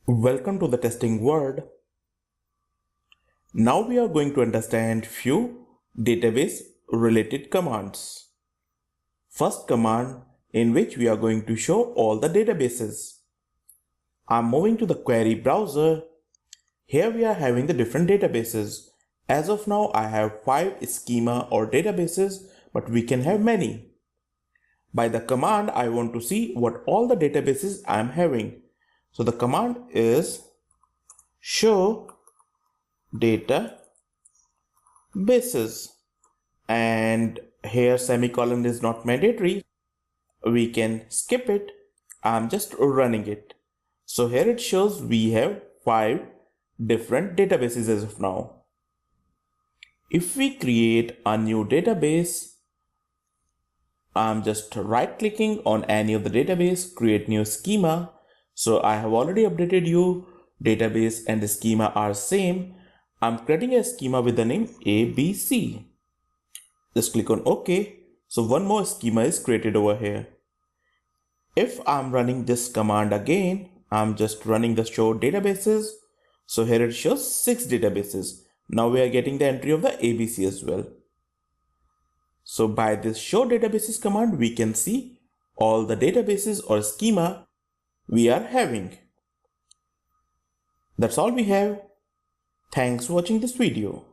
Welcome to the testing world. Now we are going to understand few database related commands. First command in which we are going to show all the databases. I'm moving to the query browser. Here we are having the different databases. As of now, I have 5 schema or databases, but we can have many. By the command, I want to see what all the databases I am having. So the command is show databases, and here semicolon is not mandatory. We can skip it. I'm just running it. So here it shows we have 5 different databases as of now. If we create a new database, I'm just right clicking on any of the database, create new schema. So I have already updated you. Database and the schema are same. I'm creating a schema with the name ABC. Just click on OK. So one more schema is created over here. If I'm running this command again, I'm just running the show databases. So here it shows 6 databases. Now we are getting the entry of the ABC as well. So by this show databases command, we can see all the databases or schema we are having. That's all we have. Thanks for watching this video.